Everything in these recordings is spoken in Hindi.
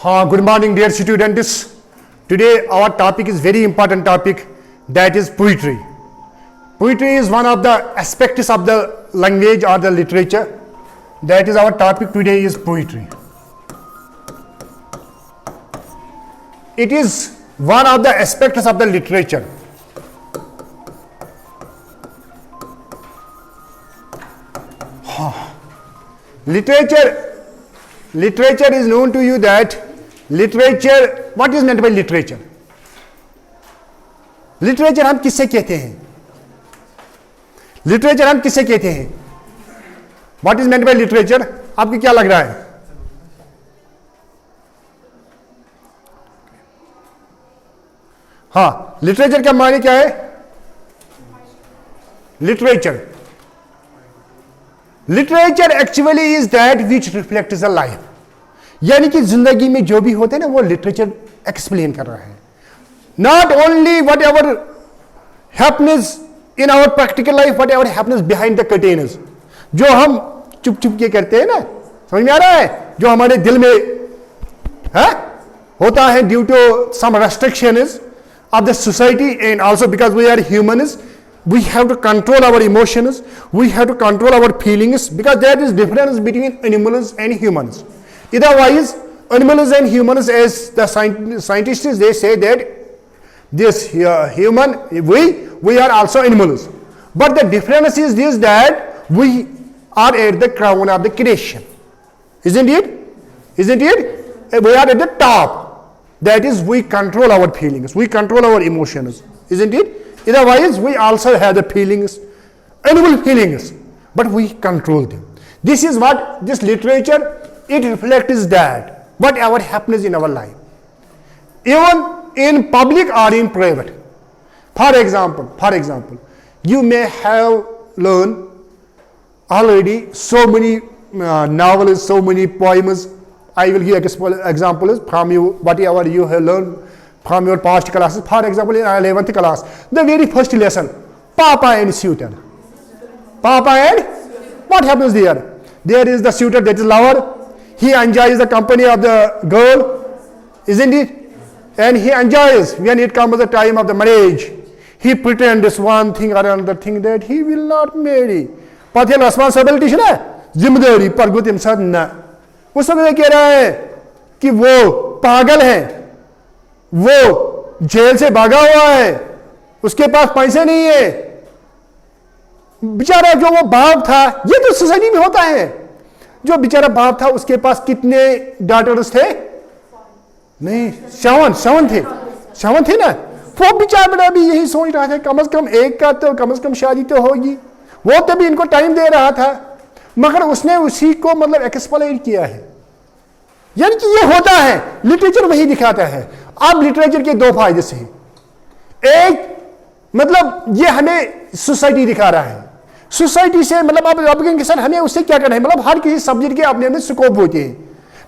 Good morning, dear students. Today our topic is very important topic, that is poetry. Poetry is one of the aspects of the language or the literature. That is our topic today, is poetry. It is one of the aspects of the literature. Literature is known to you that literature, what is meant by literature? Literature हम किससे कहते हैं? Literature हम किससे कहते हैं? What is meant by literature? आपको क्या लग रहा है? हाँ, लिटरेचर का माने क्या है? Literature actually is that which reflects the life. यानी कि जिंदगी में जो भी होते हैं ना, वो लिटरेचर एक्सप्लेन कर रहा है. Not only whatever happiness in our practical life, whatever happiness behind the curtains. जो हम चुप चुप के करते हैं ना, समझ में आ रहा है? जो हमारे दिल में है होता है due to some restrictions of the society, and also because we are humans, we have to control our emotions, we have to control our feelings, because there is difference between animals and humans. Otherwise, animals and humans, as the scientists they say that this human, we are also animals, but the difference is this, that we are at the crown of the creation, isn't it? We are at the top. That is, we control our feelings, we control our emotions, isn't it? Otherwise, we also have the feelings, animal feelings, but we control them. This is what this literature, it reflects that whatever happens in our life, even in public or in private. For example, you may have learned already so many novels, so many poems. I will give examples from you, whatever you have learned from your past classes. For example, in 11th class, the very first lesson, Papa and Suitor. What happens there? There is the suitor, that is lover. He enjoys the company of the girl, isn't it? And he enjoys when it comes the time of the marriage. He pretends one thing or another thing that he will not marry. But his responsibility is na, जिम्मेदारी पर गुतिम साथ ना. उस समय कह रहा है कि वो पागल है, वो जेल से भागा हुआ है, उसके पास पैसे नहीं है. बेचारा जो वो बाप था, ये तो सोसाइटी में होता है, जो बेचारा बाप था उसके पास कितने डॉटर्स थे? नहीं, 7 थे ना. वो बेचारा भी यही सोच रहा था कम से कम एक का तो कम से कम शादी तो होगी. वो तभी इनको टाइम दे रहा था, मगर उसने उसी को मतलब एक्सप्लॉइट किया है. यानी कि ये होता है, लिटरेचर वही दिखाता है. अब लिटरेचर के दो फायदे से, एक मतलब ये हमें सोसाइटी दिखा रहा है. सोसाइटी से मतलब आप के साथ हमें उससे क्या करना है, मतलब हर किसी सब्जेक्ट के अपने अपने स्कोप होते हैं.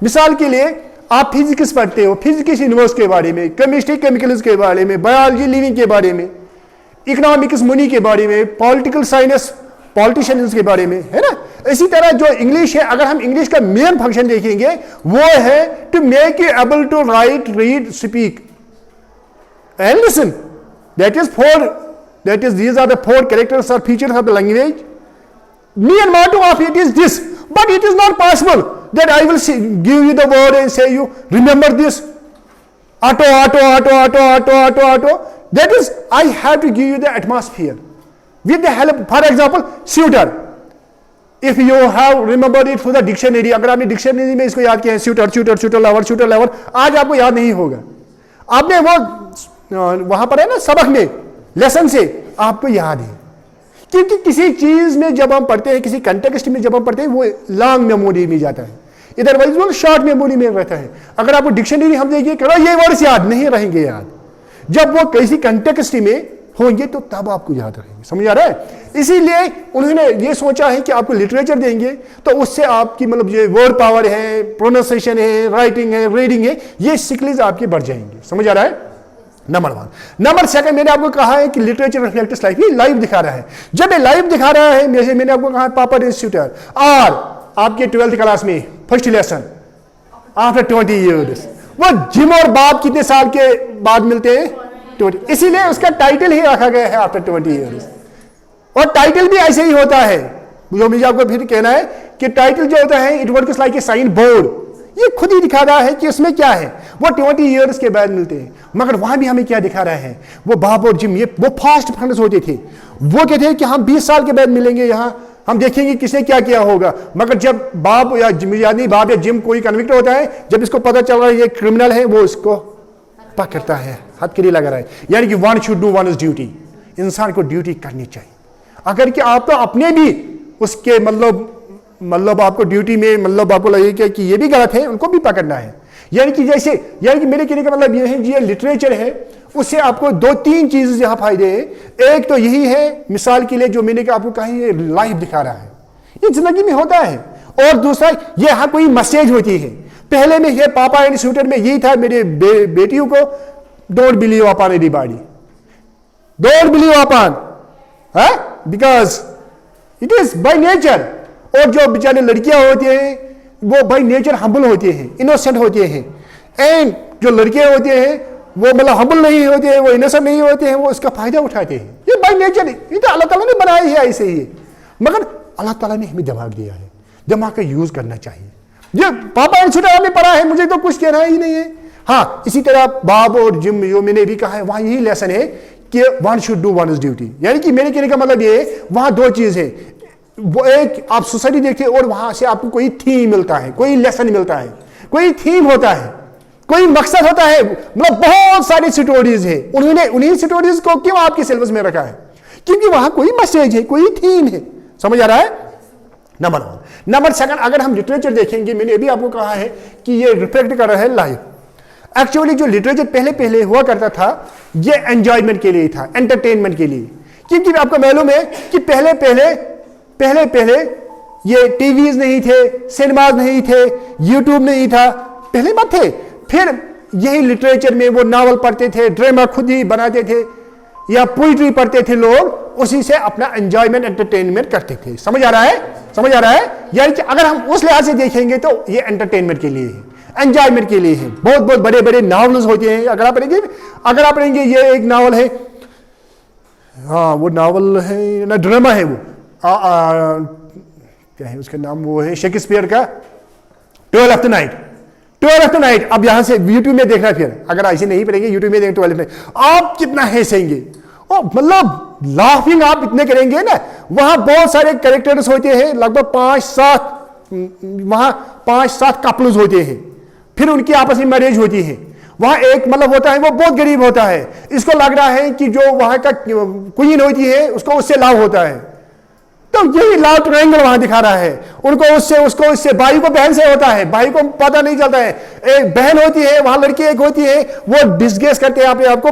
मिसाल के लिए आप फिजिक्स पढ़ते हो, फिजिक्स यूनिवर्स के बारे में, केमिस्ट्री केमिकल्स के बारे में, बायोलॉजी लिविंग के बारे में, इकोनॉमिक्स मनी के बारे में, पॉलिटिकल साइंस पॉलिटिशियंस के बारे में, है ना. इसी तरह जो इंग्लिश है, अगर हम इंग्लिश का मेन फंक्शन देखेंगे, वो है to make you able to write, read, speak and listen. that is these are the 4 characters or features of the language. Main motto of it is this, but it is not possible that I will give you the word and say you remember this auto. That is, I have to give you the atmosphere with the help. For example, suitor, if you have remembered it through the dictionary, अगर आपने डिक्शनरी में इसको याद किया है, शूटर लवर, आज आपको याद नहीं होगा. आपने वो वहां पर है ना सबक में, लेसन से आपको याद है, क्योंकि किसी चीज में जब हम पढ़ते हैं, किसी कंटेक्स्ट में जब हम पढ़ते हैं, वो लॉन्ग मेमोरी में जाता है. इधरवाइज वो शॉर्ट मेमोरी में रहता है. अगर आपको डिक्शनरी हम देखिए, करो ये वर्ड्स याद नहीं रहेंगे याद. जब वो किसी कंटेक्स्ट में होंगे तो तब आपको याद रहेंगे. समझ आ रहा है? इसीलिए उन्होंने ये सोचा है कि आपको लिटरेचर देंगे तो उससे आपकी मतलब ये वर्ड पावर है, प्रोनाउंसिएशन है, राइटिंग है, रीडिंग है, ये स्किल्स आपकी बढ़ जाएंगे. समझ आ रहा है? नंबर 1. नंबर 2, मैंने आपको कहा है कि लिटरेचर रिफ्लेक्ट्स लाइफ. ये लाइव दिखा रहा है. जब ये लाइव दिखा रहा है, मैंने आपको कहा पापा इंस्टीट्यूटर, और आपके 12th क्लास में फर्स्ट लेसन आफ्टर 20 years, वो जिम और बाप कितने साल के बाद मिलते हैं? 20। इसीलिए उसका टाइटल ही रखा गया है आफ्टर 20 ईयर्स। और टाइटल भी ऐसे ही होता है, जो मुझे आपको फिर कहना है कि टाइटल जो होता है it works like a sign board, ये खुद ही दिखा रहा है कि उसमें क्या है। वो 20 ईयर्स के बाद मिलते हैं, मगर वहां भी हमें क्या दिखा रहा है? वो बाप और जिम, ये वो फास्ट फ्रेंड्स होते थे। वो कहते हैं कि हम 20 साल के बाद मिलेंगे, यहां हम देखेंगे किसने क्या किया होगा। मगर जब बाप या जिम, याद नहीं, बाप या जिम कोई कन्विक्ट होता है, जब इसको पता चल रहा है ये क्रिमिनल है, वो इसको पकड़ता है, हथकड़ी लगा रहा है। यानी कि one should do one is duty, इंसान को ड्यूटी करनी चाहिए। अगर कि आप तो अपने भी उसके मतलब आपको ड्यूटी में आपको लगेगा कि ये भी गलत है, उनको भी पकड़ना है। यानी कि मेरे कहने का मतलब ये है, ये लिटरेचर है, उससे आपको 2-3 चीज यहां फायदे हैं। एक तो यही है, मिसाल के लिए जो मैंने आपको कहा, ये लाइफ दिखा रहा है, ये जिंदगी में होता है। और दूसरा, ये यहां कोई मैसेज होती है। पहले में ये पापा एंड शूटर में यही था मेरे बेटियों को, don't believe upon anybody, don't believe upon, because it is by nature. और जो बेचारे लड़कियां होती हैं वो बाय नेचर हम्बल होती हैं, इनोसेंट होती हैं। एंड जो लड़कियां होती हैं वो हम्बल नहीं होते हैं, वो इनोसेंट नहीं होते हैं, वो इसका फायदा उठाते हैं। ये बाय नेचर, ये तो अल्लाह ताला ने बनाया है ऐसे ही। मगर अल्लाह ताला ने हमें दिमाग दिया है, दिमाग का यूज करना चाहिए। ये पापा एंड शूटर हमें पढ़ा है, मुझे तो कुछ कहना ही नहीं है। हाँ, इसी तरह बाप और जिम जो मैंने भी कहा है, वहां यही लेसन है कि one should do one is duty. यानी कि मेरे कहने का मतलब ये है, वहां 2 चीज है। वो एक आप सोसाइटी देखते हैं और वहां से आपको कोई थीम मिलता है, कोई लेसन मिलता है, कोई थीम होता है, कोई मकसद होता है। बहुत सारी स्टोरीज है, उन्होंने उन्हीं स्टोरीज को क्यों आपके सिलेबस में रखा है? क्योंकि वहां कोई मैसेज है, कोई थीम है। समझ आ रहा है? नंबर 1। नंबर 2, अगर हम लिटरेचर देखेंगे, मैंने अभी आपको कहा है कि ये रिफ्लेक्ट कर रहा है लाइफ। एक्चुअली जो लिटरेचर पहले हुआ करता था, ये एंजॉयमेंट के लिए था, एंटरटेनमेंट के लिए। क्योंकि आपको मालूम है कि पहले ये टीवीज नहीं थे, सिनेमाज नहीं थे, यूट्यूब नहीं था, पहले मत थे। फिर यही लिटरेचर में वो नावल पढ़ते थे, ड्रामा खुद ही बनाते थे, या पोइट्री पढ़ते थे लोग, उसी से अपना एंजॉयमेंट, एंटरटेनमेंट करते थे। समझ आ रहा है? यानी कि अगर हम उस लिहाज से देखेंगे तो ये एंटरटेनमेंट के लिए है, एंजॉयमेंट के लिए है। बहुत बड़े नावल्स होते हैं। अगर आप पढ़ेंगे ये एक नावल है, हाँ वो नावल है ना, ड्रामा है वो, क्या है उसका नाम, वो है शेक्सपियर का 12 ऑफ द नाइट। अब यहां से यूट्यूब में देखना, फिर अगर ऐसे नहीं पढ़ेंगे यूट्यूब में देखें 12 ऑफ द नाइट, आप कितना हंसेंगे। लाफिंग आप इतने करेंगे ना। वहां बहुत सारे कैरेक्टर्स होते हैं, लगभग 5-7 कपल्स होते हैं। फिर उनकी आपस में मैरिज होती है। वहां एक होता है, वो बहुत गरीब होता है, इसको लग रहा है कि जो वहां का क्वीन होती है उसको उससे लाभ होता है। तो यही लव ट्रायंगल वहां दिखा रहा है। उससे भाई को बहन से होता है, भाई को पता नहीं चलता है। एक बहन होती है, वहां लड़की एक होती है, वो डिस्गेस करते हैं अपने आपको,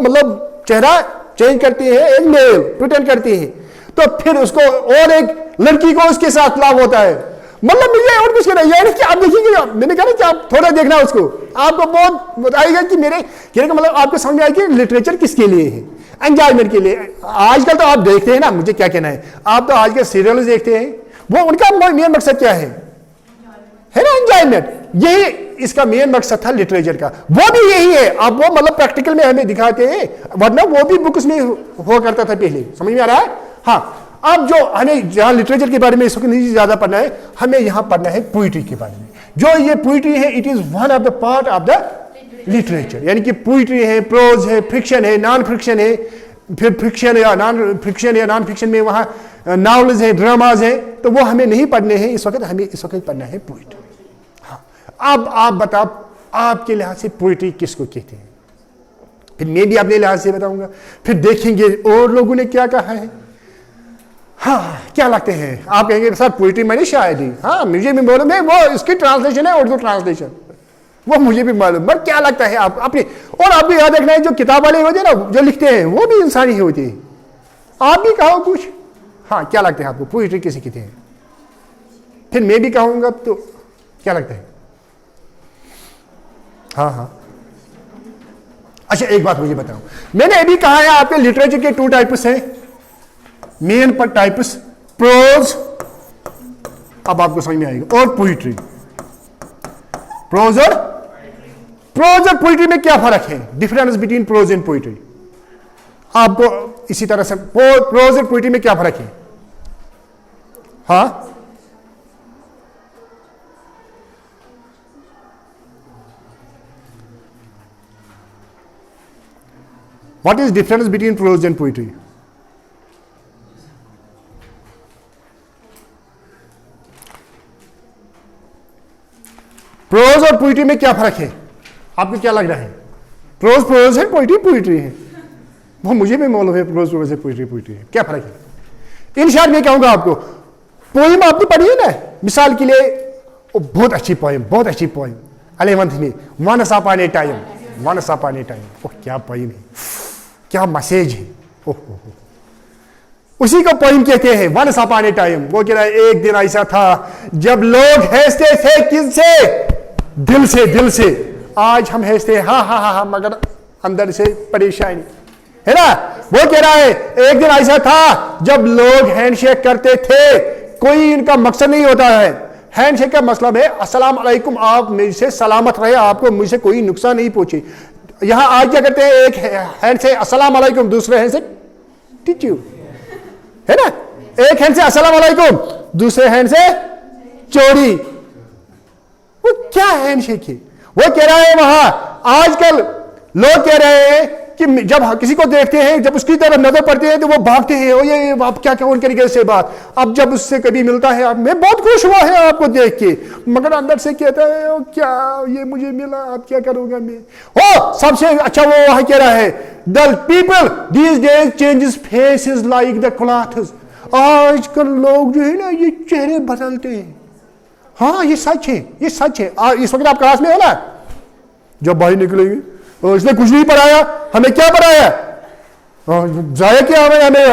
चेहरा चेंज करती है, एक मेल प्रिटेंड करती है। तो फिर उसको और एक लड़की को उसके साथ लाभ होता है। मुझे और कुछ नहीं, यानी कि आप देखिए, मैंने कहा ना कि आप थोड़ा देखना उसको, आपको बहुत बताएगा कि मेरे कहने का आपको समझ में आएगा कि लिटरेचर किसके लिए है, एंजॉयमेंट के लिए। आजकल तो आप देखते हैं ना, मुझे क्या कहना है, आप तो आज के सीरियल देखते हैं, वो उनका मेन मकसद क्या है ना, एंजॉयमेंट। यही इसका मेन मकसद था लिटरेचर का, वो भी यही है। अब वो प्रैक्टिकल में हमें दिखाते हैं, वरना वो भी बुक्स में हुआ करता था पहले। समझ में आ रहा है? हाँ, अब जो हमें जहां लिटरेचर के बारे में इस वक्त नहीं ज्यादा पढ़ना है, हमें यहां पढ़ना है पोइट्री के बारे में। जो ये पोइट्री है, it is one of the part of the literature. यानी कि पोइट्री है, प्रोज है, फिक्शन है, नॉन फिक्शन है। फिर फिक्शन या नॉन फिक्शन में वहां नॉवेल्स है, ड्रामाज है, तो वो हमें नहीं पढ़ने हैं इस वक्त। हमें इस वक्त पढ़ना है पोइट्री। हाँ, अब आप बताओ, आपके लिहाज से पोइट्री किसको कहते हैं? फिर मैं भी अपने लिहाज से बताऊंगा, फिर देखेंगे और लोगों ने क्या कहा है। हाँ, क्या लगते हैं? आप कहेंगे सर पोइट्री मैंने शायरी, हाँ मुझे भी मालूम है, वो इसकी ट्रांसलेशन है, उर्दू ट्रांसलेशन, वो मुझे भी मालूम। बट क्या लगता है आप अपने, और आप भी याद रखना है, जो किताब वाले होते हैं ना, जो लिखते हैं, वो भी इंसान ही होते हैं। आप भी कहो कुछ। हाँ, क्या लगता है आपको पोइट्री किसे कहते हैं? फिर मैं भी कहूंगा, तो क्या लगता है? हाँ, अच्छा एक बात मुझे बताओ, मैंने अभी कहा है आपके लिटरेचर के 2 टाइप्स हैं, मेन पर टाइप्स, प्रोज, अब आपको समझ में आएगा, और पोइट्री। प्रोज और प्रोज और पोइट्री में क्या फर्क है? Difference between prose and poetry. आपको इसी तरह से प्रोज और पोइट्री में क्या फर्क है? हाँ, what is difference between prose and poetry? Prose और पोइट्री में क्या फर्क है? आपको क्या लग रहा है? प्रोज प्रोज है, पोइट्री पोइट्री है। वो मुझे भी मालूम है प्रोज प्रोज है, पोइट्री पोइट्री है। क्या फर्क है? इन शॉर्ट में कहूंगा आपको, पोइम आपने पढ़ी है ना, मिसाल के लिए बहुत अच्छी पोइम, बहुत अच्छी पोइम 11th में, once upon a time, once upon a time. ओह क्या पोइम है, क्या मैसेज है। ओह उसी को पोइम कहते हैं, वंस अपॉन ए टाइम। वो कह रहा है एक दिन ऐसा था जब लोग हंसते थे, किससे? दिल से, दिल से। आज हम हंसते हैं हाँ हाँ हाँ हाँ, मगर अंदर से परेशानी है ना। वो कह रहा है एक दिन ऐसा था जब लोग हैंडशेक करते थे, कोई इनका मकसद नहीं होता है। हैंडशेक का मतलब है अस्सलाम अलैकुम, आप मुझसे सलामत रहे, आपको मुझसे कोई नुकसान नहीं पहुंचे। यहां आज क्या करते हैं, एक हैंड से अस्सलाम अलैकुम, दूसरे हैंड से टिचू, है ना। एक हैंड से अस्सलाम अलैकुम, दूसरे हैंड से चोरी। वो क्या हैंडशेक है? वो कह रहा है वहां आजकल लोग कह रहे हैं कि जब किसी को देखते हैं, जब उसकी तरफ नजर पड़ती है तो वो भागते हैं, ओ ये आप क्या कौन करेंगे इससे बात। अब जब उससे कभी मिलता है, अब मैं बहुत खुश हुआ है आपको देख के, मगर अंदर से कहता है ओ क्या ये मुझे मिला, अब क्या करूंगा मैं। ओ सबसे अच्छा वो वहां कह रहा है, the people these days changes faces like the clothes. आजकल लोग जो है ना ये चेहरे बदलते हैं। हाँ ये सच है, ये सच है। इस वक्त आप क्लास में हो ना, जब बाहर निकलेंगे इसने कुछ नहीं पढ़ाया, हमें क्या पढ़ाया, जाया क्या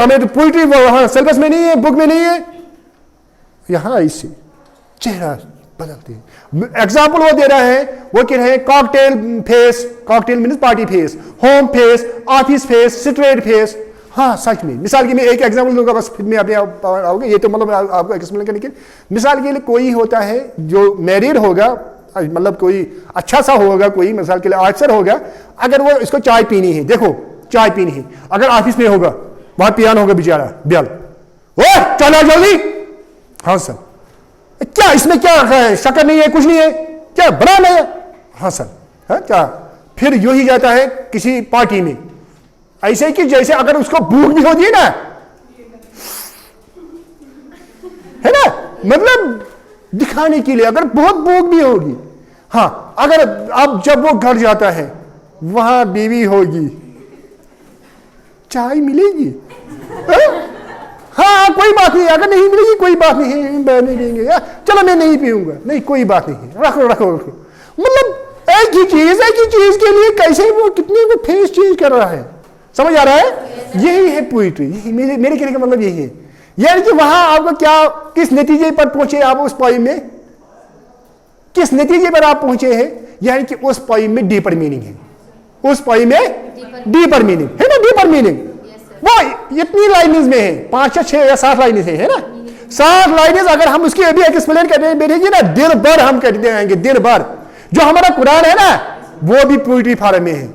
हमें तो पोइट्री वहां सिलेबस में नहीं है, बुक में नहीं है। यहां इससे चेहरा बदलते हैं। एग्जाम्पल वो दे रहा है, वो कह रहे हैं cocktail face, cocktail means party face, home face, office face, straight face. हाँ सच में। मिसाल के मैं एक एग्जाम्पल दूंगा, बस फिर मैं अपने आओगे, ये तो मतलब आपको एक्सप्लेन करने के लिए। मिसाल के लिए कोई होता है जो मैरिड होगा, मतलब कोई अच्छा सा होगा, कोई मिसाल के लिए ऑफिसर होगा, अगर वो इसको चाय पीनी है, देखो चाय पीनी है, अगर ऑफिस में होगा वहां पियान होगा बेचारा ब्याल, ओ चलो जल्दी। हाँ सर, क्या इसमें क्या रखा है, शक्कर नहीं है, कुछ नहीं है, क्या बना नहीं है। हाँ सर, हाँ क्या। फिर यूं ही जाता है किसी पार्टी में, ऐसे कि जैसे अगर उसको भूख भी होती है ना, है ना, मतलब दिखाने के लिए, अगर बहुत भूख भी होगी। हाँ अगर अब जब वो घर जाता है वहां बीवी होगी, चाय मिलेगी, हाँ कोई बात नहीं, अगर नहीं मिलेगी कोई बात नहीं है, मैं नहीं देंगे, चलो मैं नहीं पीऊंगा, नहीं कोई बात नहीं है, रखो रखो रखो। मतलब एक ही चीज के लिए कैसे वो कितने को फेस चेंज कर रहा है, समझ आ रहा है। यही है पोइट्री, यही मेरे कहने का मतलब यही है। यानी कि वहां आपको क्या, किस नतीजे पर पहुंचे आप उस पोइम में, किस नतीजे पर आप पहुंचे हैं, यानी कि उस पोइम में डीपर मीनिंग है, उस पोइम में डीपर मीनिंग है ना, डीपर मीनिंग। वो इतनी लाइनें में है, 5 या 6 या 7 लाइनें है ना, 7 लाइनें अगर हम उसकी अभी एक्सप्लेन करने बैठेंगे ना, दिन भर हम करते आएंगे, दिन भर। जो हमारा कुरान है ना वो भी पोइट्री फॉर्म में है,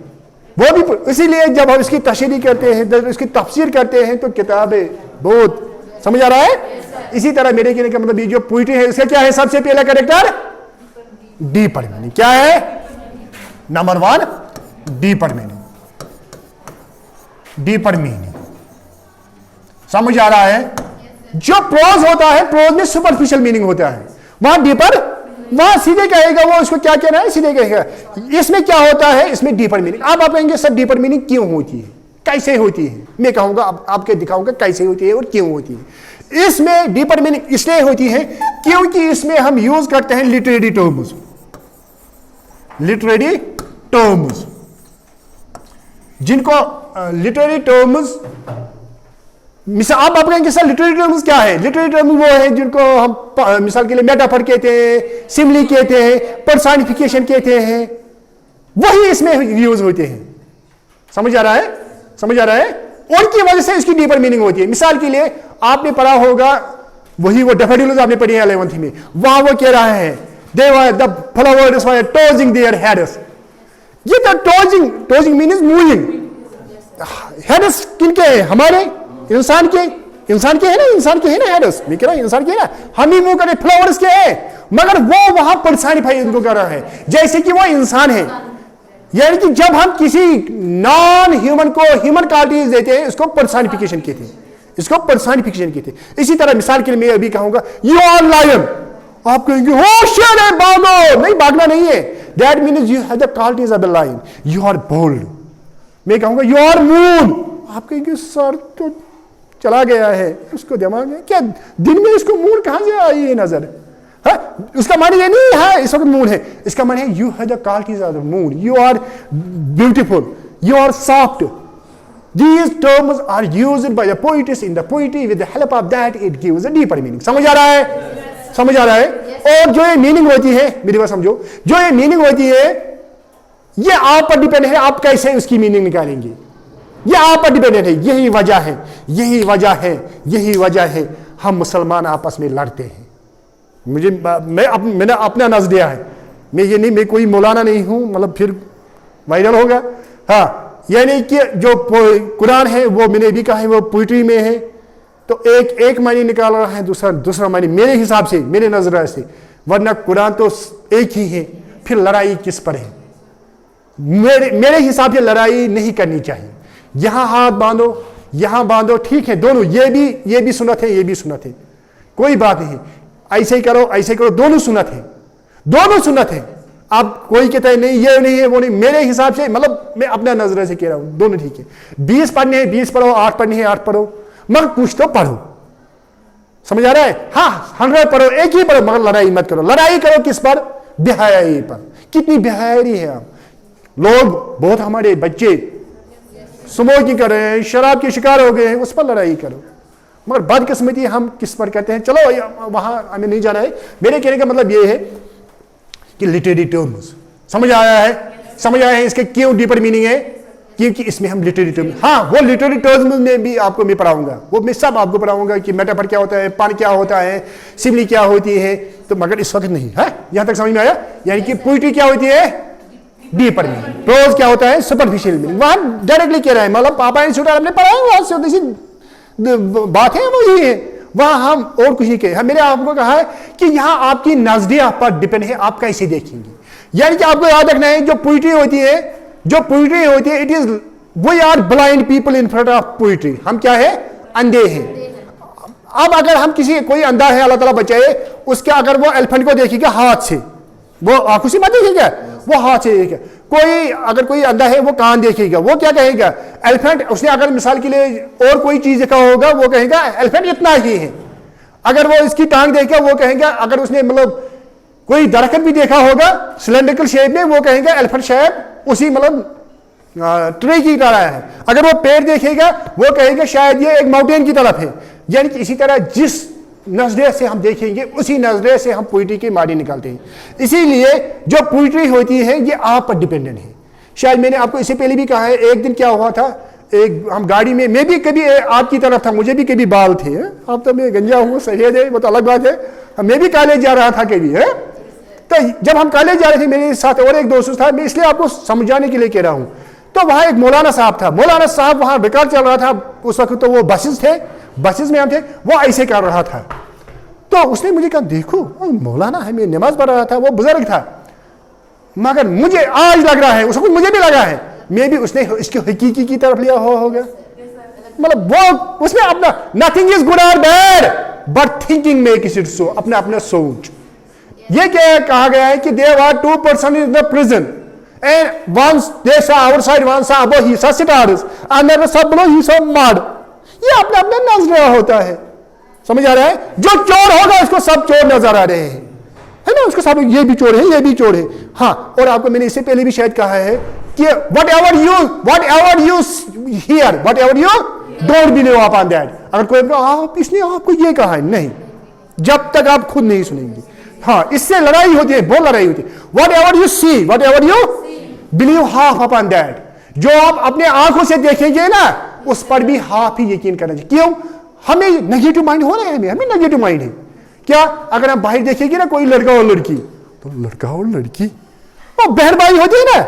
वो भी। इसीलिए जब हम इसकी तशरीह करते हैं, इसकी तफसीर करते हैं, तो किताबें बहुत, समझ आ रहा है। इसी तरह मेरे कहने का मतलब ये जो पोइट्री है, इसका क्या है, सबसे पहला कैरेक्टर डीपर मीनिंग। क्या है number 1, deeper meaning, deeper meaning, समझ आ रहा है। जो प्रोज होता है, प्रोज में सुपरफिशियल मीनिंग होता है, वहां डीपर, वहां सीधे कहेगा वो, उसको क्या कहना है सीधे कहेगा। इसमें क्या होता है, इसमें डीपर मीनिंग। आप कहेंगे सर डीपर मीनिंग क्यों होती है, कैसे होती है, मैं कहूंगा आपके दिखाऊंगा कैसे होती है और क्यों होती है। इसमें डीपर मीनिंग इसलिए होती है क्योंकि इसमें हम यूज करते हैं लिटरेरी टर्म्स, लिटरेरी टर्म्स, जिनको लिटरेरी टर्म्स, मिसाल आप कहेंगे सर लिटरेरी टर्म्स क्या है। लिटरेरी टर्म्स वो है जिनको हम मिसाल के लिए मेटाफर कहते हैं, सिमिली कहते हैं, पर्सनिफिकेशन कहते हैं, वही इसमें यूज होते हैं। समझ आ रहा है, समझ आ रहा है। उनकी वजह से इसकी डीपर मीनिंग होती है। मिसाल के लिए आपने पढ़ा होगा, वही वो डैफोडिल्स आपने पढ़ी है 11th में, वहां वो कह रहा है they were the flowers were tossing their heads, ये तो टोजिंग मीन्स मूविंग। हेड्स किनके हैं? हमारे इंसान के है ना, इंसान के है ना हेड्स, मैं कह रहा हूं इंसान के है ना। हम ही मूव करें, फ्लावर्स के हैं, मगर वो वहां पर्सनिफाई उनको कर रहा है जैसे कि वो इंसान है। यानी कि जब हम किसी नॉन ह्यूमन को ह्यूमन क्वालिटीज देते हैं, इसको पर्सनिफिकेशन कहते हैं, इसको पर्सनिफिकेशन कहते हैं। इसी तरह मिसाल के लिए मैं अभी कहूंगा यू आर लायन, आप कहेंगे हो शेर है, भागो। नहीं, भागना नहीं है। That means you have the qualities of the lion, you are bold. मैं कहूंगा यू आर मून, आप कहेंगे सर तो चला गया है, उसको दिमाग में क्या, दिन में इसको मून कहां से आई है नजर? हाँ, उसका मानी ये नहीं है इस वक्त मून है, इसका मानी है you have the qualities of the moon, you are beautiful, you are soft. These terms are used by the poetess in the poetry. With the help of that, it gives a deeper meaning. समझ आ रहा है? समझ आ रहा है? और जो ये मीनिंग होती है, मेरी बात समझो, जो ये मीनिंग होती है ये आप पर डिपेंड है, आप कैसे उसकी मीनिंग निकालेंगे, ये आप पर डिपेंडेंट है। यही वजह है, यही वजह है हम मुसलमान आपस में लड़ते हैं। मैंने अपना नजरिया है, मैं कोई मौलाना नहीं हूं, मतलब फिर वायरल होगा। हाँ, यानी कि जो कुरान है वो मैंने भी कहा है वो पोइट्री में है, तो एक मायने निकाल रहा है, दूसरा मायने मेरे हिसाब से, मेरे नजरिए से, वरना कुरान तो एक ही है, फिर लड़ाई किस पर है? मेरे हिसाब से लड़ाई नहीं करनी चाहिए। यहां हाथ बांधो, यहां बांधो, ठीक है, दोनों, ये भी सुन्नत है, ये भी सुन्नत है, कोई बात नहीं, ऐसे ही करो, ऐसे करो, दोनों सुन्नत है। आप कोई कहता है नहीं ये नहीं है वो नहीं, मेरे हिसाब से, मतलब मैं अपना नजर से कह रहा हूं, दोनों ठीक है। 20 पढ़ने हैं 20 पढ़ो, 8 पढ़ने हैं 8 पढ़ो, मगर कुछ तो पढ़ो। समझ आ रहा है? हाँ, 100 पढ़ो, एक ही पढ़ो, मगर लड़ाई मत करो। लड़ाई करो किस पर? बेहयाई पर। कितनी बेहयाई है आप लोग, बहुत हमारे बच्चे स्मोकिंग कर रहे हैं, शराब के शिकार हो गए हैं, उस पर लड़ाई करो। मगर बदकिस्मती हम किस पर करते हैं? चलो वहां हमें नहीं जाना है। मेरे कहने का मतलब ये है कि लिटरेरी टर्म्स समझ आया है इसके क्यों डीपर मीनिंग है, क्योंकि इसमें हम लिटरेरी टर्म्स, हाँ वो लिटरेरी टर्म्स में भी आपको मैं पढ़ाऊंगा, वो मैं सब आपको पढ़ाऊंगा कि मेटाफर क्या होता है, पान क्या होता है, सिमली क्या होती है, तो मगर इस वक्त नहीं है। यहां तक समझ में आया? यानी कि पोइट्री क्या होती है? Deeper meaning. प्रोज क्या होता है? Superficial meaning. वहां डायरेक्टली कह रहा है, मतलब पापा इंस्टीट्यूट हमने पढ़ा, बात है वो ये है, वहां हम और कुछ नहीं कहे। मैंने आपको कहा है कि यहां आपकी नजरिया पर डिपेंड है, आप कैसे देखेंगे। यानी कि आपको याद रखना है, जो पोइट्री होती है, it is we are blind people in front of poetry. हम क्या है? अंधे हैं। अब अगर हम कोई अंधा है, अल्लाह ताला बचाए, उसके अगर वो एलिफेंट को देखेगा हाथ से, वो आंखों से मत देखेगा, वो हाथ से देखेगा। अगर कोई अंधा है वो कान देखेगा, वो क्या कहेगा? एलिफेंट। उसने अगर मिसाल के लिए और कोई चीज देखा होगा, वो कहेगा एलिफेंट इतना ही है। अगर वो इसकी टांग देखेगा, वो कहेगा, अगर उसने मतलब कोई दरख्त भी देखा होगा सिलेंड्रिकल शेप में, वो कहेगा एलिफेंट शायद उसी मतलब ट्री की तरह है। अगर वो पेड़ देखेगा, वो कहेगा शायद ये एक माउंटेन की तरफ है। यानी कि इसी तरह जिस नजरिए से हम देखेंगे, उसी नजरिए से हम पोइट्री की मानी निकालते हैं। इसीलिए जो पोइट्री होती है ये आप पर डिपेंडेंट है। शायद मैंने आपको इससे पहले भी कहा है, एक दिन क्या हुआ था, हम गाड़ी में, मैं भी कभी आपकी तरफ था, मुझे भी कभी बाल थे, अब तो मैं गंजा हूँ, सफेद है, वो तो अलग बात है, मैं भी कॉलेज जा रहा था कभी है। तो जब हम कॉलेज जा रहे थे, मेरे साथ और एक दोस्त था, मैं इसलिए आपको समझाने के लिए कह रहा हूँ। तो वहां एक मौलाना साहब था, मौलाना साहब वहां रिकॉर्ड चल रहा था उस वक्त, तो वो बसेस में हम थे, वो ऐसे कर रहा था। तो उसने मुझे कहा देखो मौलाना है, मैं नमाज पढ़ रहा था, वो बुजुर्ग था, मगर मुझे आज लग रहा है, उसको मुझे भी लगा है, मैं भी उसने इसके हकीकी की तरफ लिया होगा। मतलब वो उसने अपना नथिंग इज गुड और bad but thinking makes it so, अपना अपना सोच। ये क्या कहा गया है कि there are 2 person in the prison and once they saw outside, one saw above, he saw stars, अंदर सब बिलो, ही सा मड। ये अपना अपना नजरिया होता है। समझ आ रहा है? जो चोर होगा उसको सब चोर नजर आ रहे हैं, है ना, उसको सब ये भी चोर है, ये भी चोर है। हाँ, और आपको मैंने इससे पहले भी शायद कहा है कि whatever you hear, whatever you don't believe upon that। अगर कोई इसने आपको ये कहा है, नहीं, जब तक आप खुद नहीं सुनेंगे। हाँ, इससे लड़ाई होती है, बहुत लड़ाई होती है। whatever you see, whatever you believe half upon that। जो आप अपने आंखों से देखेंगे ना, उस पर भी हाफ ही यकीन करना चाहिए। क्यों? हमें नेगेटिव माइंड हो रहा है, हमें नेगेटिव माइंड है। क्या? अगर हम बाहर देखेंगे ना कोई लड़का और लड़की, तो लड़का और लड़की वो बहन भाई होती है ना,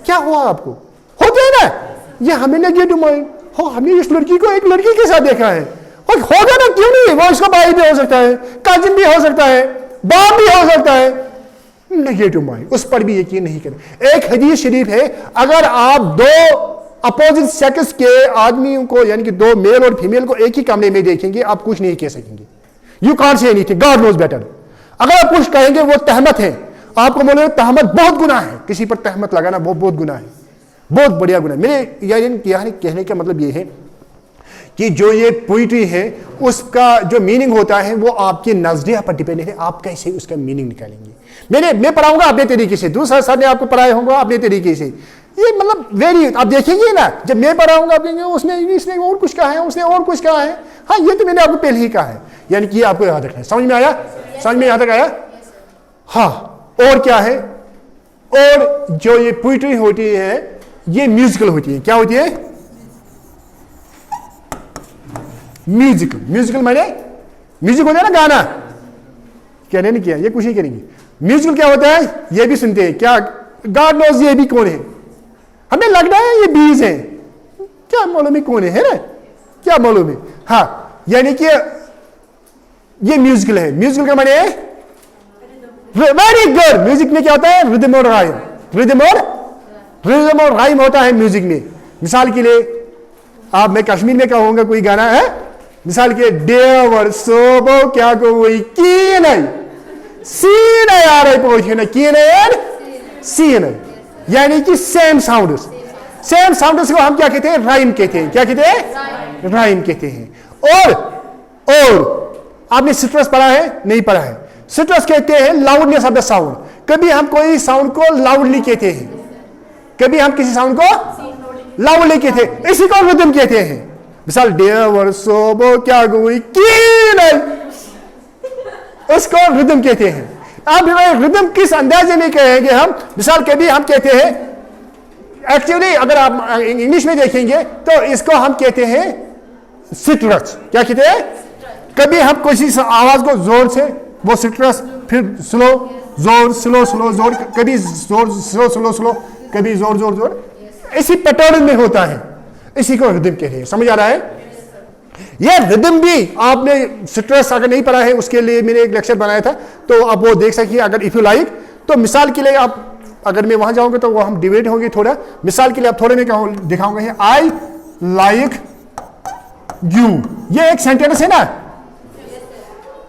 क्या हुआ आपको? होते है ना ये, हमें नेगेटिव माइंड हो, हमने इस लड़की को एक लड़की के साथ देखा है, और होगा ना, क्यों नहीं, वो इसका भाई भी हो सकता है, कजिन भी हो सकता है, बाप भी हो सकता है, नेगेटिव माइंड, उस पर भी यकीन नहीं करें। एक हदीस शरीफ है, अगर आप दो अपोजिट सेक्स के आदमियों को, यानी कि दो मेल और फीमेल को एक ही कमरे में देखेंगे, आप कुछ नहीं कह सकेंगे, you can't say anything, God knows better. अगर आप कुछ कहेंगे वो तहमत है, आपको बोले तहमत बहुत गुनाह है, किसी पर तहमत लगाना वो बहुत गुनाह है, बहुत बढ़िया गुनाह। मेरे यानी कहने का मतलब ये है कि जो ये पोइट्री है उसका जो मीनिंग होता है वो आपके नजरिया पर डिपेंड है, आप कैसे उसका मीनिंग निकालेंगे। मैं पढ़ाऊंगा अपने तरीके से, दूसरा सर ने आपको पढ़ाया होगा अपने तरीके से, ये मतलब वेरी, आप देखेंगे ना, जब मैं पढ़ाऊंगा आप कहेंगे उसने और कुछ कहा है, उसने और कुछ कहा है, हाँ ये तो मैंने आपको पहले ही कहा है, यानी कि आपको याद रखना है। समझ में आया? समझ में यहाँ तक आया? हाँ, और क्या है, और जो ये पोइट्री होती है ये म्यूजिकल होती है। क्या होती है? म्यूजिकल। म्यूजिकल माने म्यूजिक होता है ना, गाना, कहने नहीं किया, ये कुछ ही करेंगे। म्यूजिकल क्या होता है ये भी सुनते हैं, क्या गॉड नोज ये भी कौन है, हमें लग रहा है ये बीज है, क्या मालूम है कौन है ना, क्या मालूम है। हाँ, यानी कि ये म्यूजिकल है। म्यूजिकल का माने वेरी गुड। म्यूजिक में क्या होता है? रिदम और राइम। रिदम और राइम होता है म्यूजिक में। मिसाल के लिए आप, मैं कश्मीर में कहूंगा कोई गाना है, मिसाल के देवर सोबो क्या कोई की नहीं सी नहीं आ रही पहुंचे ना की नहीं सी नहीं, यानी कि सेम साउंड। सेम साउंड को हम क्या कहते हैं? राइम कहते हैं। क्या कहते हैं? राइम कहते हैं। और आपने सिट्रस पढ़ा है? नहीं पढ़ा है। सिट्रस कहते हैं लाउडनेस ऑफ द साउंड। कभी हम कोई साउंड को लाउडली कहते हैं, कभी हम किसी साउंड को लाउडली कहते हैं, इसी को रिदम कहते हैं। मिसाल देवर सोबो क्या कोई की नहीं, उसको रिदम कहते हैं। अब रिदम किस अंदाजे में कहेंगे हम? मिसाल कभी हम कहते हैं, एक्चुअली अगर आप इंग्लिश में देखेंगे तो इसको हम कहते हैं सिट्रस। क्या कहते हैं? कभी हम किसी आवाज को जोर से, वो सिट्रस, फिर स्लो जोर, स्लो स्लो जोर, कभी जोर स्लो स्लो स्लो, कभी जोर जोर जोर, इसी पैटर्न में होता है, इसी को रिदम कहते हैं। समझ आ रहा है? ये रिदम भी आपने सिट्रस अगर नहीं पढ़ा है उसके लिए मैंने एक लेक्चर बनाया था, तो आप वो देख सकिए अगर इफ यू लाइक। तो मिसाल के लिए आप, अगर मैं वहां जाऊंगा तो वो हम डिबेट होंगे थोड़ा। मिसाल के लिए आप थोड़े में दिखाऊंगा, आई लाइक यू, ये एक सेंटेंस है ना।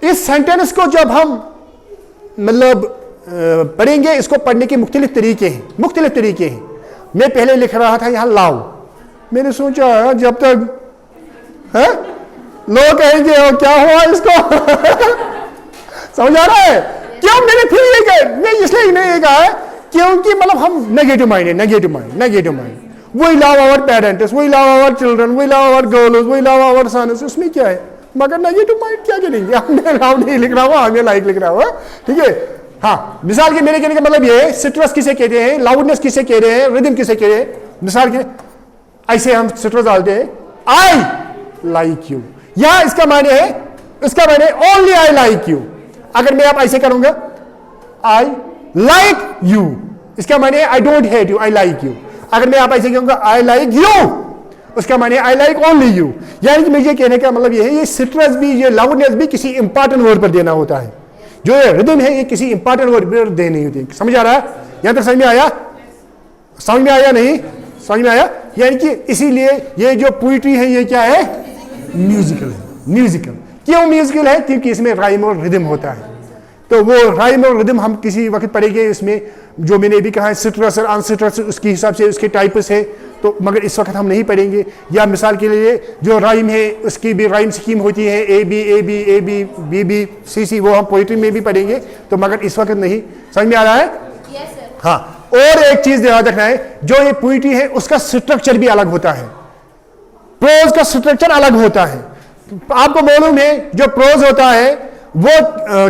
इस सेंटेंस को जब हम मतलब पढ़ेंगे, इसको पढ़ने के मुख्तलिफ तरीके हैं, मुख्तलिफ तरीके हैं। मैं पहले लिख रहा था यहां लाओ, मैंने सोचा जब तक है लोग कहेंगे क्या हुआ इसको समझ आ रहा है? क्यों मैंने फिर ये कहा, मैं इसलिए नहीं कहा है क्योंकि मतलब हम नेगेटिव माइंड है, negative mind. We love our parents, we love our children, we love our girls, we love our sons, उसमें क्या है? मगर नेगेटिव माइंड क्या करेंगे? हमने लव नहीं लिख रहा हुआ, हमें लाइक लिख रहा हुआ, ठीक है। हाँ, मिसाल के मेरे कहने का मतलब ये है, सिट्रस किसे कहते हैं, लाउडनेस किसे कह रहे हैं, रिदम किसे कह रहे हैं। मिसाल के ऐसे हम सिट्रस डालते हैं, आई लाइक यू, यहां इसका माने है, इसका माने ओनली आई लाइक यू। अगर मैं आप ऐसे करूंगा, आई लाइक यू, इसका माने I don't hate you, I like you. अगर मैं आप ऐसे कहूंगा, आई लाइक यू, उसका माने आई लाइक ओनली यू। यानी कि मुझे कहने का मतलब ये है, ये सिट्रस भी, ये लाउडनेस भी किसी इंपॉर्टेंट वर्ड पर देना होता है। जो ये रिदम है ये किसी इंपॉर्टेंट वर्ड पर देनी होती है। समझ आ रहा है? यहां तक समझ में आया? समझ में आया? नहीं समझ में आया? यानी कि इसीलिए ये जो पोइट्री है ये क्या है? म्यूजिकल है। म्यूजिकल क्यों म्यूजिकल है? क्योंकि इसमें राइम और रिदम होता है। तो वो राइम और रिदम हम किसी वक्त पढ़ेंगे। इसमें जो मैंने भी कहा है सिट्रस और अनसिट्रस, उसके हिसाब से उसके टाइप्स है, तो मगर इस वक्त हम नहीं पढ़ेंगे। या मिसाल के लिए जो राइम है उसकी भी राइम स्कीम होती है, A B A B A B B B C C, वो हम पोइट्री में भी पढ़ेंगे, तो मगर इस वक्त नहीं। समझ में आ रहा है? हाँ, और एक चीज याद रखना है, जो ये पोइट्री है उसका स्ट्रक्चर भी अलग होता है, प्रोज का स्ट्रक्चर अलग होता है। आपको मालूम है जो प्रोज होता है वो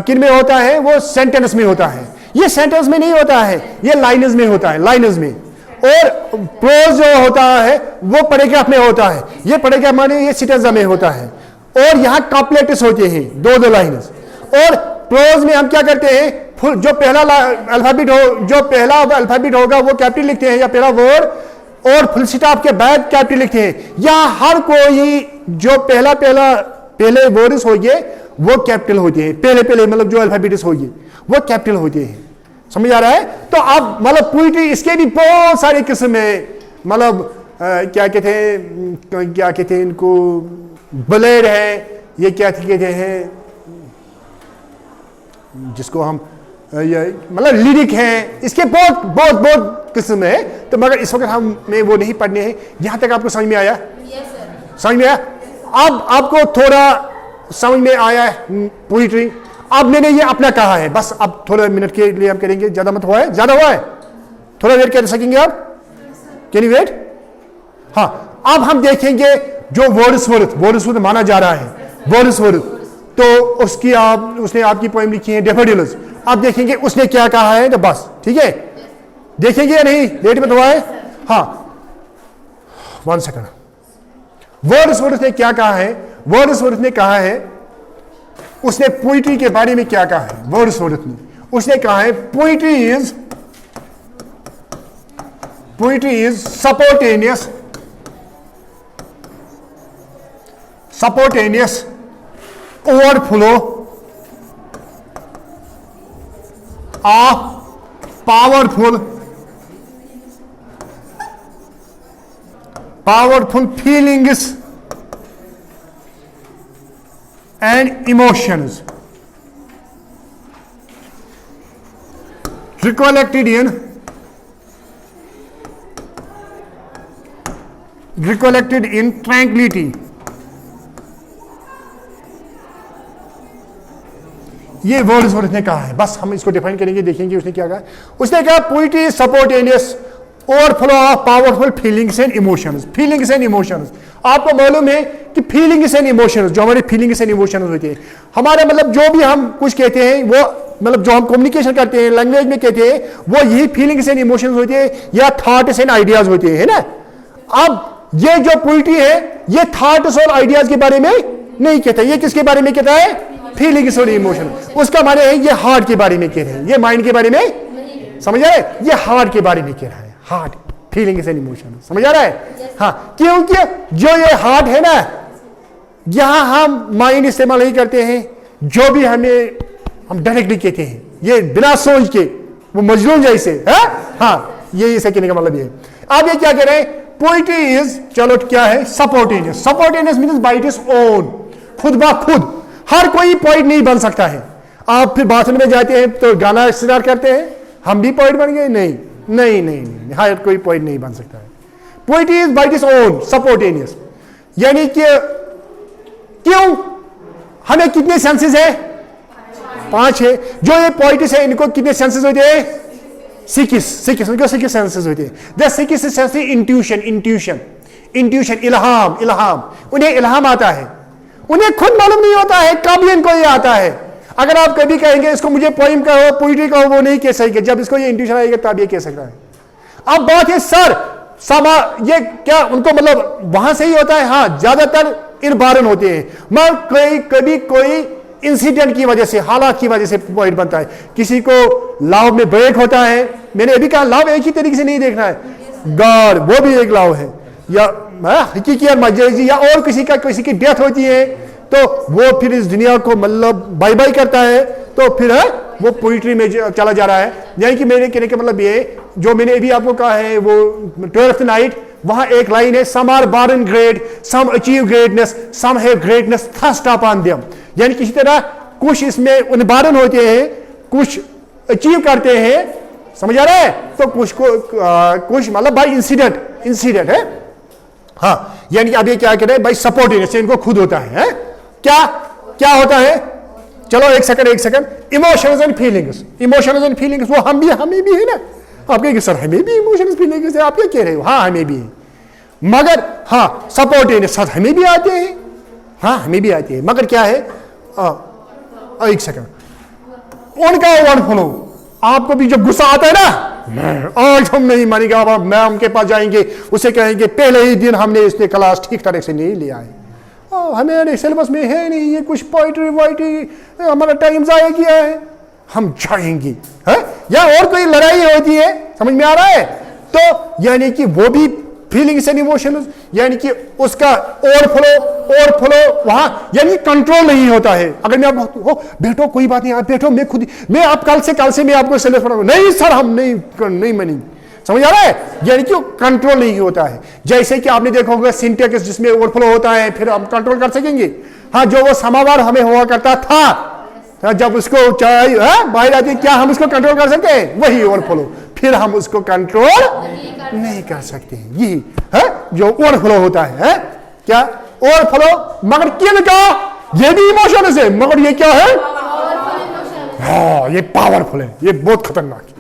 किन में होता है? वो सेंटेंस में होता है। ये सेंटेंस में नहीं होता है, ये लाइन्स में होता है, लाइन्स में। और प्रोज जो होता है वो पैराग्राफ में होता है। ये पैराग्राफ माने ये सिटेंजा में होता है, और यहाँ कॉम्प्लेक्स होते हैं, दो लाइन्स। और प्रोज में हम क्या करते हैं? जो पहला अल्फाबेट हो, जो पहला अल्फाबेट होगा वो कैपिटल लिखते हैं, या पहला वर्ड और फुल स्टॉप के बाद कैपिटल लिखते हैं। यहाँ हर कोई जो पहले वर्ड्स होंगे वो कैपिटल होते हैं, पहले मतलब जो अल्फाबेट्स होंगे वो कैपिटल होते हैं। समझ आ रहा है? तो अब मतलब पोइट्री इसके भी बहुत सारे किस्म है, मतलब क्या कहते हैं इनको, बलेड है, ये क्या कहते हैं जिसको हम मतलब लिरिक है, इसके बहुत बहुत बहुत किस्म है। तो मगर इस वक्त हमें वो नहीं पढ़ने हैं। यहां तक आपको समझ में आया? समझ में आया? अब आपको थोड़ा समझ में आया है पोइट्री। अब मैंने ये अपना कहा है, बस अब थोड़ा मिनट के लिए हम करेंगे, ज्यादा मत हुआ है, ज्यादा हुआ है, थोड़ा वेट कर सकेंगे आप? Can you wait? हाँ, अब हम देखेंगे जो वर्ड्सवर्थ माना जा रहा है, वर्ड्सवर्थ, तो उसने आपकी पोएम लिखी है डैफोडिल्स। अब देखेंगे उसने क्या कहा है, तो बस ठीक है, देखेंगे या नहीं, लेट में हुआ है? हाँ, 1 सेकंड। वर्ड्सवर्थ ने क्या कहा है? वर्ड्सवर्थ ने कहा है, उसने पोइट्री के बारे में क्या कहा है? वर्ड्सवर्थ ने उसने कहा है poetry is spontaneous overflow of powerful feelings and emotions recollected in tranquility। ये वर्ड्सवर्थ ने कहा है, बस हम इसको डिफाइन करेंगे, देखेंगे उसने क्या कहा। उसने कहा poetry is spontaneous overflow of powerful feelings and emotions. आपको मालूम है कि फीलिंग्स एंड इमोशंस, जो हमारे फीलिंग्स एंड इमोशंस होते हैं, हमारे मतलब जो भी हम कुछ कहते हैं वो मतलब जो हम कम्युनिकेशन करते हैं लैंग्वेज में कहते हैं, वो यही फीलिंग्स एंड इमोशंस होते हैं या थॉट्स एंड आइडियाज होते हैं, है ना। अब ये जो पोइट्री है ये थॉट्स और आइडियाज के बारे में नहीं कहता, ये किसके बारे में कहता है? फीलिंग्स और इमोशन। उसका माने है ये हार्ट के बारे में कह रहे हैं, ये माइंड के बारे में, समझ आ रहा है? ये हार्ट के बारे में कह रहा है, हार्ट, फीलिंग्स एंड इमोशन, समझ आ रहा है? हाँ, क्योंकि जो ये हार्ट है ना, यहां हम माइंड इस्तेमाल नहीं करते हैं, जो भी हम डायरेक्टली कहते हैं, ये बिना सोच के, वो मजनून जैसे है। हाँ, ये इसे कहने का मतलब ये है। अब ये क्या कह रहे हैं? पोइट्री इज, चलो क्या है, सपोर्टेनियस मींस बाय इट्स ओन, खुद ब खुद। हर कोई पोइट नहीं बन सकता है। आप फिर बाथरूम में जाते हैं तो गाना स्टार्ट करते हैं, हम भी पोइट बन गए? नहीं, हर कोई पोइट नहीं बन सकता है। Poetry is by its own spontaneous, यानी कि क्यों? हमें कितने सेंसेस है? 5 है। जो ये पोइट्स है इनको कितने सेंसेस होते हैं? 6 सेंसेस होते हैं। द 6 सेंसेस इंट्यूशन, इल्हाम। उन्हें इल्हाम आता है, उन्हें खुद मालूम नहीं होता है कब इनको ये आता है। अगर आप कभी कहेंगे इसको मुझे पोइम कहो, पोइट्री कहो, वो नहीं कह सकेंगे। जब इसको ये इंट्यूशन आएगा तब ये कह सकता है। अब बात है सर ये क्या उनको मतलब वहां से ही होता है? हाँ, ज्यादातर इनबारन होते हैं, मगर कभी कोई इंसिडेंट की वजह से, हालात की वजह से पोइट बनता है। किसी को लव में ब्रेक होता है, मैंने अभी कहा लव एक ही तरीके से नहीं देखना है, गॉड वो भी एक लव है, या हकीकी और मजाजी, या और किसी की डेथ होती है तो वो फिर इस दुनिया को मतलब बाय बाय करता है, तो फिर वो पोइट्री में चला जा रहा है। यानी कि मेरे कहने का मतलब ये, जो मैंने अभी आपको कहा है वो 12th नाइट, वहां एक लाइन है, some are born great, some achieve greatness, some have greatness thrust upon them. यानी किसी तरह कुछ इसमें उन्बारन होते हैं, कुछ अचीव करते हैं, समझ आ रहा है? तो कुछ मतलब बाय इंसिडेंट है। हाँ, यानी कि अब ये क्या कह रहे हैं? बाय सपोर्टिंग, इनको खुद होता है। क्या होता है? चलो एक सेकंड। इमोशंस एंड फीलिंग्स वो हमें भी है ना। आप कहेंगे सर हमें भी इमोशंस फीलिंग्स है, आप क्या कह रहे हो? हाँ, हमें भी है, मगर हाँ सपोर्टिंग सर हमें भी आते हैं, हाँ हमें भी आते हैं, मगर क्या है? एक सेकंड, उनका ओवरफ्लो। आपको भी जब गुस्सा आता है ना, आज हम नहीं मानेंगे, अब मैम के पास जाएंगे, उसे कहेंगे पहले ही दिन हमने इसने क्लास ठीक तरह से नहीं लिया है, हमें सिलेबस में है नहीं, ये कुछ पोइट्री वोइट्री हमारा टाइम जाया किया है। हम जाएंगे, है? या और कोई लड़ाई होती है, समझ में आ रहा है? तो यानी कि वो भी फीलिंग्स एंड इमोशंस, यानी कि उसका ओवरफ्लो वहां, यानी कंट्रोल नहीं होता है। अगर मैं आप हो बैठो, कोई बात नहीं, आप बैठो, मैं आप कल से मैं आपको सेलेक्ट करूंगा, नहीं सर हम नहीं मानेंगे, समझ आ रहा है? यानी कि कंट्रोल नहीं होता है। जैसे कि आपने देखा होगा सिंटेक्स जिसमें ओवरफ्लो होता है, फिर हम कंट्रोल कर सकेंगे। हाँ, जो वो समावार हमें हुआ करता था, जब उसको चाहे बाहर आती, क्या हम उसको कंट्रोल कर सकते हैं? वही ओवरफ्लो, फिर हम उसको कंट्रोल नहीं कर सकते। यही है जो ओवरफ्लो होता है, क्या ओवरफ्लो? मगर क्या कहा, ये भी इमोशन है, मगर ये क्या है? हाँ, ये पावरफुल है, ये बहुत खतरनाक है,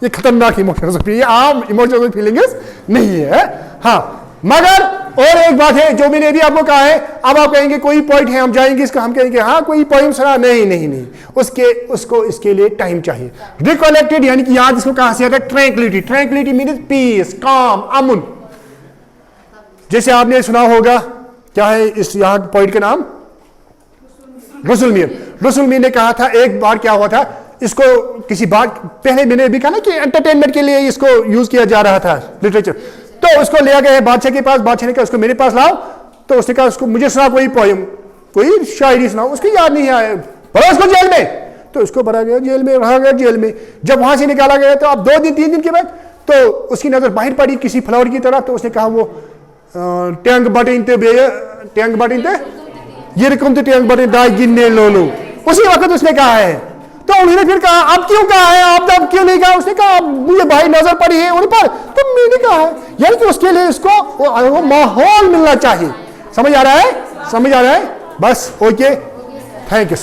ये खतरनाक इमोशनल, ये आम इमोशनल फीलिंग्स नहीं है। हाँ, मगर और एक बात है जो मैंने भी आपको कहा है, अब आप कहेंगे कोई पॉइंट है, हम जाएंगे इसको, हम कहेंगे हाँ कोई पॉइंट सुना, नहीं, उसको इसके लिए टाइम चाहिए। रिकलेक्टेड यानी कि याद इसको कहां से आता है? ट्रैंक्विलिटी मीन्स पीस, काम, अमन। जैसे आपने सुना होगा, क्या है इस यहाँ पॉइंट का नाम? रसूल मीर ने कहा था, एक बार क्या हुआ था, इसको किसी बात पहले मैंने भी कहा ना कि एंटरटेनमेंट के लिए इसको यूज किया जा रहा था लिटरेचर, तो उसको लिया गया बादशाह के पास, बादशाह ने कहा उसको मेरे पास लाओ, तो उसने कहा उसको मुझे सुना कोई पोयम, कोई शायरी सुनाओ, उसको याद नहीं आया, भरा उसको जेल में, तो उसको भरा गया जेल में, रहा गया जेल में। जब वहां से निकाला गया तो अब 2 दिन 3 दिन के बाद तो उसकी नजर बाहर पड़ी किसी फ्लावर की तरफ, तो उसने कहा वो टैंक बटिंते ये रकम तो टैंक बटिंग दाई गिनने लो लो, उसी वक्त उसने कहा है। तो उन्होंने फिर कहा आप क्यों कहा है, आप क्यों नहीं कहा? उसने कहा मुझे भाई नजर पड़ी है उन पर, तो मैंने कहा है। यानी कि उसके लिए इसको वो माहौल मिलना चाहिए। समझ आ रहा है? बस ओके, थैंक यू।